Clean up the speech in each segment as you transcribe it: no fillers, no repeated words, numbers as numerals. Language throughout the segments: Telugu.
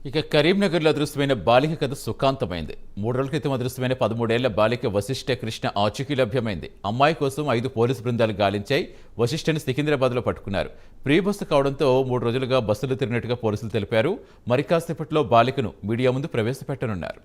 ఇక కరీంనగర్లో అదృశ్యమైన బాలిక కథ సుఖాంతమైంది. 3 రోజుల క్రితం అదృశ్యమైన 13 ఏళ్ల బాలిక వశిష్ఠ కృష్ణ ఆచూకీ లభ్యమైంది. అమ్మాయి కోసం 5 పోలీసు బృందాలు గాలించాయి. వశిష్ఠని సికింద్రాబాద్లో పట్టుకున్నారు. ప్రీ బస్సు కావడంతో 3 రోజులుగా బస్సులు తిరిగినట్టుగా పోలీసులు తెలిపారు. మరి కాసేపట్లో బాలికను మీడియా ముందు ప్రవేశపెట్టనున్నారు.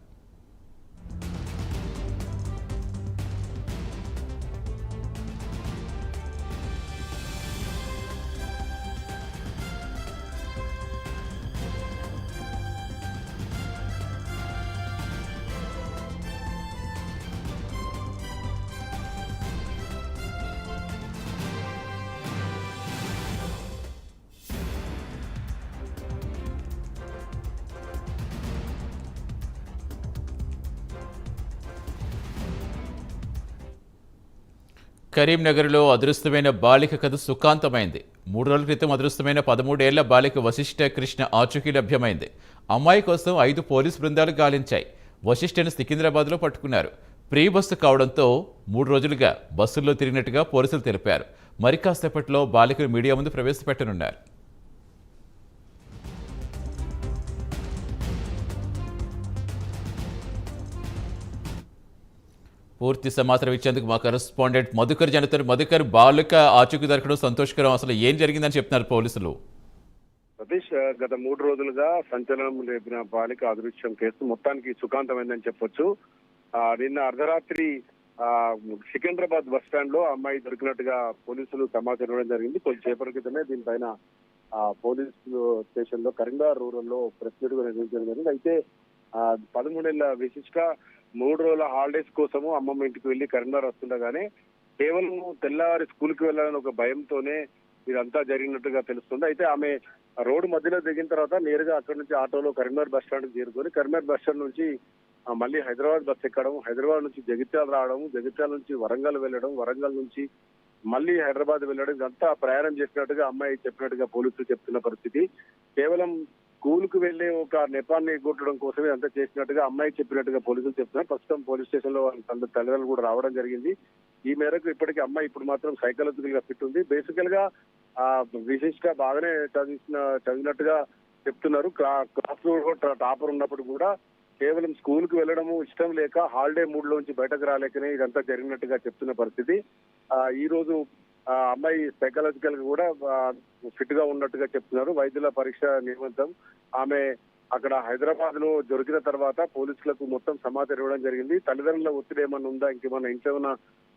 కరీంనగర్లో అదృశ్యమైన బాలిక కథ సుఖాంతమైంది. 3 రోజుల క్రితం అదృశ్యమైన 13 ఏళ్ల బాలిక వశిష్ఠ కృష్ణ ఆచూకీ లభ్యమైంది. అమ్మాయి కోసం 5 పోలీసు బృందాలు గాలించాయి. వశిష్ఠను సికింద్రాబాద్లో పట్టుకున్నారు. ప్రీ బస్సు కావడంతో 3 రోజులుగా బస్సుల్లో తిరిగినట్టుగా పోలీసులు తెలిపారు. మరి కాసేపట్లో బాలికను మీడియా ముందు ప్రవేశపెట్టనున్నారు. పూర్తి సమాచారం ఇచ్చేందుకు మా కరెస్పాండెంట్ మధుకర్ జనతర్. మధుకర్, బాలిక ఆచూకీ దొరకడం సంతోషకరం. అసలు ఏం జరిగిందని చెప్తున్నారు పోలీసులు? సతీష్, గత 3 రోజులుగా సంచలనం రేపిన బాలిక అదృశ్యం కేసు మొత్తానికి సుఖాంతమైందని చెప్పొచ్చు. నిన్న అర్ధరాత్రి సికింద్రాబాద్ బస్ స్టాండ్ లో అమ్మాయి దొరికినట్టుగా పోలీసులు సమాచారం ఇవ్వడం జరిగింది. కొద్దిసేపటి క్రితమే దీనిపైన పోలీసు స్టేషన్ లో కరీంనగర్ రూరల్ లో ప్రెస్ మీట్ నిర్వహించడం జరిగింది. అయితే 13 ఏళ్ల విశిష్ట 3 రోజుల హాలిడేస్ కోసము అమ్మమ్మ ఇంటికి వెళ్లి కరీంనగర్ వస్తుండగానే కేవలం తెల్లవారి స్కూల్ కి వెళ్లాలని ఒక భయంతోనే ఇదంతా జరిగినట్టుగా తెలుస్తుంది. అయితే ఆమె రోడ్డు మధ్యలో దిగిన తర్వాత నేరుగా అక్కడి నుంచి ఆటోలో కరీంనగర్ బస్ స్టాండ్ కి చేరుకొని కరీంనగర్ బస్ స్టాండ్ నుంచి మళ్ళీ హైదరాబాద్ బస్ ఎక్కడం, హైదరాబాద్ నుంచి జగిత్యాల రావడం, జగిత్యాల నుంచి వరంగల్ వెళ్ళడం, వరంగల్ నుంచి మళ్ళీ హైదరాబాద్ వెళ్ళడం, ఇదంతా ప్రయాణం చేసినట్టుగా అమ్మాయి చెప్పినట్టుగా పోలీసులు చెప్తున్న పరిస్థితి. కేవలం స్కూల్ కు వెళ్లే ఒక నెపాన్ని కొట్టడం కోసమే అంతా చేసినట్టుగా అమ్మాయి చెప్పినట్టుగా పోలీసులు చెప్తున్నారు. ప్రస్తుతం పోలీస్ స్టేషన్ లో వాళ్ళ తల్లిదండ్రులు కూడా రావడం జరిగింది. ఈ మేరకు ఇప్పటికీ అమ్మాయి ఇప్పుడు మాత్రం సైకలాజికల్ గా ఫిట్ ఉంది. బేసికల్ గా విశిష్ట బాగానే చదివినట్టుగా చెప్తున్నారు. క్లాస్ లో టాపర్ ఉన్నప్పుడు కూడా కేవలం స్కూల్ కు వెళ్లడము ఇష్టం లేక హాలిడే మూడ్ లోంచి బయటకు రాలేకనే ఇదంతా జరిగినట్టుగా చెప్తున్న పరిస్థితి. ఈ రోజు అమ్మాయి సైకలాజికల్ గా కూడా ఫిట్ గా ఉన్నట్టుగా చెప్తున్నారు. వైద్యుల పరీక్ష నిమిత్తం ఆమె అక్కడ హైదరాబాద్ లో దొరికిన తర్వాత పోలీసులకు మొత్తం సమాచారం ఇవ్వడం జరిగింది. తల్లిదండ్రుల ఒత్తిడి ఏమన్నా ఉందా, ఇంకేమన్నా ఇంట్లో ఏమన్నా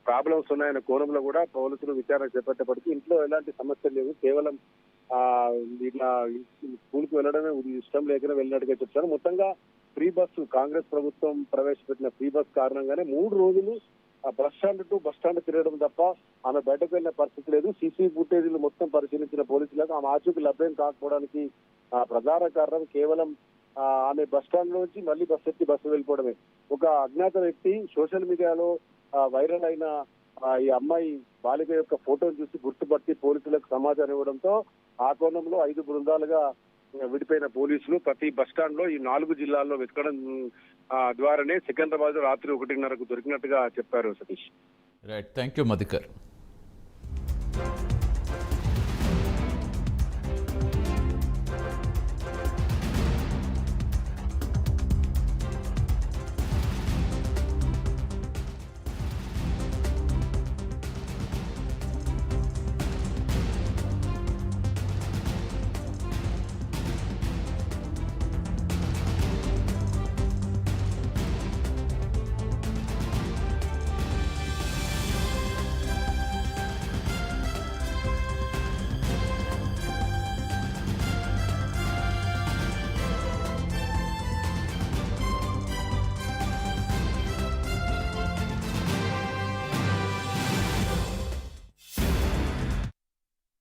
ప్రాబ్లమ్స్ ఉన్నాయన్న కోణంలో కూడా పోలీసులు విచారణ చేపట్టేప్పటికీ ఇంట్లో ఎలాంటి సమస్యలు లేవు, కేవలం ఇట్లా స్కూల్ కు వెళ్ళడమే ఇష్టం లేకనే వెళ్ళినట్టుగా చెప్తారు. మొత్తంగా ఫ్రీ బస్సు కాంగ్రెస్ ప్రభుత్వం ప్రవేశపెట్టిన ఫ్రీ బస్ కారణంగానే 3 రోజులు bus stand to bus stand తిరగడం తప్ప ఆమె బయటకు వెళ్ళిన పరిస్థితి లేదు. సీసీ ఫుటేజీలు మొత్తం పరిశీలించిన పోలీసులకు ఆమె ఆచూకీ లభ్యం కాకపోవడానికి ప్రధాన కారణం కేవలం ఆమె బస్ స్టాండ్ నుంచి మళ్ళీ బస్ ఎక్కి బస్సు వెళ్ళిపోవడమే. ఒక అజ్ఞాత వ్యక్తి సోషల్ మీడియాలో వైరల్ అయిన ఈ అమ్మాయి బాలిక యొక్క ఫోటోను చూసి గుర్తుపట్టి పోలీసులకు సమాచారం ఇవ్వడంతో ఆ కోణంలో 5 బృందాలుగా విడిపోయిన పోలీసులు ప్రతి బస్ స్టాండ్ లో ఈ 4 జిల్లాల్లో వెతకడం ద్వారానే సికింద్రాబాద్ రాత్రి 1:30కు దొరికినట్టుగా చెప్పారు. Satish, right, thank you Madhukar.